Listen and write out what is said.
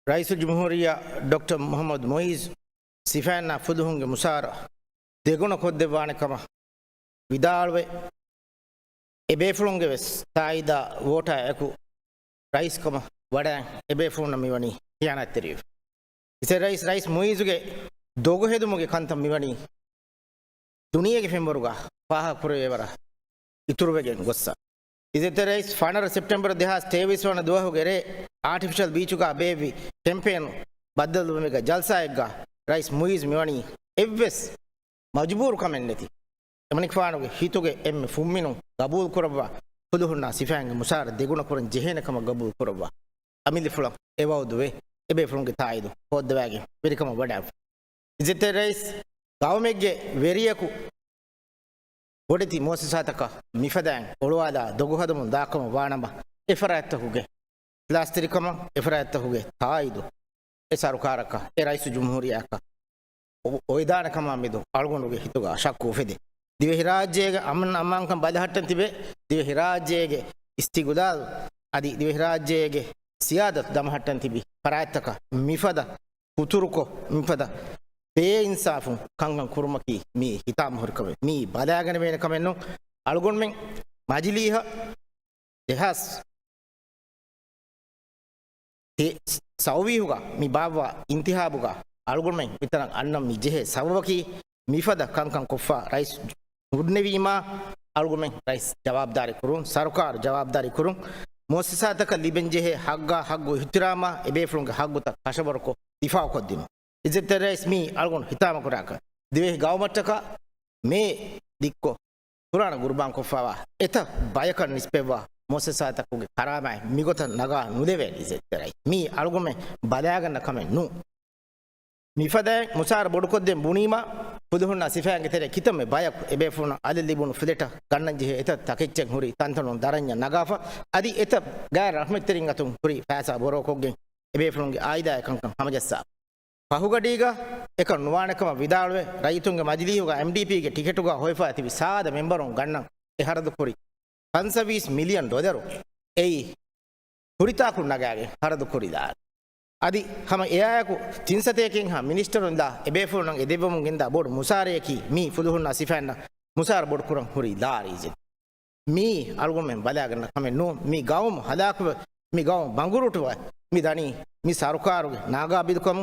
رئيس الجمهورية دكتور محمد مويز سيفانا فدهونج مسارة ديغونا كود ديوانكما විදාල්වේ එබේෆුලුන්ගේ වෙස් තායිදා වෝටා යකු රයිස්කම වඩා එබේෆුලුන මිවනි හියානත්තරිය ඉසේ රයිස් මොයිසුගේ දෝග හෙදුමුගේ කන්තම් මිවනි දුනියගේ ಫೆಂಬರುಗಾ පාහ පුරේවර ඉතුරු වෙගෙන් ගොස්සා ඉසේ රයිස් ෆානර සෙප්ටැම්බර් 2023 වන දුවහුගේ ආටිෆිෂල් බීචුගා බේවි කැම්පේන් බද්දල් මේක ජල්සායග්ගා රයිස් මොයිස් මිවනි එව්වෙස් මජබූර් කමෙන් නැති එමනික්වානුගේ හිතුගේ එම් ෆුම්මිනු ගබූල් කරවා පුදුහුන්නා සිෆාංගේ මුසාර දෙගුණ කරන් ජෙහෙනකම ගබූල් කරවා අමිලි ෆුලම් එවවුදුවේ එබේ ෆුලම්ගේ තායිදු හොද්දවාගේ වෙරිකම වඩා ඉජිතේ රයිස් ගාවමෙක්ගේ වෙරියකු බොඩති මොසසාතක මිෆදාන් ඔලවාදා දොගහදමුන් දාකම වානම එෆරාත්තහුගේ ප්ලාස්ටිකම එෆරාත්තහුගේ තායිදු ඒ සරුකාරක ඒ රයිස් ජුම්හූරියාක ඔයදානකම මිදු අල්ගොනුගේ හිතුගා ශක්කෝ ෆෙදේ දිවෙහි රාජ්‍යයේ අමංකම් බදහට්ටන් තිබේ දිවෙහි රාජ්‍යයේ ඉස්තිගුදාල් අදි දිවෙහි රාජ්‍යයේ සියාදත් දමහට්ටන් තිබි පරායත්තක මිෆද කුතුරුකො මිෆද තේ ඉන්සාෆු කංගම් කුරුමකි මේ හිතාම හොරකවේ මේ බදාගෙන වෙන කමෙන්නු අලුගොන් මෙන් මජිලීහ දෙහස් තේ සෞවිහුගා මේ බාවා ඉන්තිහාබුගා අලුගොන් මෙන් විතරක් අන්නම් මිජෙහ සවවකි මිෆද කංකම් කොෆා රයිස් මුඩ්නෙවීමා අල්ගොමෙන් රයිස් ජවාබ්දාරි කුරුන් සරකාර ජවාබ්දාරි කුරුන් මොසසාතක ලිබෙන්ජෙහෙ හග්ගා හග්ගු හිතරාමා එබේෆුලුන්ගේ හග්ගුත කෂබරකෝ දිෆා කොද්දිනු ඉජෙත රයිස් මී අල්ගොන් හිතාම කුරාක දිවේ ගවමට්ටක මේ දික්කෝ පුරාණ ගුරුබාන් කොෆාවා එත බයකන් නිස්පෙවා මොසසාතකුගේ කරාමයි මිගොත නගා නුදෙවේ ඉජෙත රයිස් මී අල්ගොමෙන් බදාගන්න කමෙන් නු මිෆදේ මුසාර බොඩකොද්දෙන් බුනීමා පුදුහුන්නා සිෆාංගේ තෙරේ කිතම බයක් එබේෆුන අලලිබුණු ෆිලෙට ගන්නන් ජෙහෙ එත තකිච්චෙන් හුරි තන්තනොන් දරඤ්ඤ නගාෆා අදි එත ගෑ රහමෙත්තරින් අතුන් හුරි ෆෑසා බොරෝකොග්ගෙන් එබේෆුන්ගේ ආයිදා එකංකම් හමජස්සා පහුගඩීගා එක නුවානකම විදාලවේ රයිතුන්ගේ මජලියුගා MDPගේ ටිකටුගා හොයෆා ඇති විසාද මෙම්බරුන් ගන්නන් එහරද හුරි 520 මිලියන් ඩොලර් එයි හුරිතාකු නගාගේ හරද කුරිදා අදි හම එයායකු තින්සතයකින් හා මිනිස්ටරුන්දා එබේෆුනන් එදෙබමුන්ගෙන්දා බොඩ් මුසාරයකි මී ෆුදුහුන්නා සිෆාන්න මුසාර බොඩ් කුරන් හුරි දාරීජෙ මී අල්ගොමෙන් බදාගන්න කමෙන් නෝ මී ගවම හදාකුව මී ගවම බංගුරුටුව මී දනි මී සරුකාරුගේ නාගා බිදුකම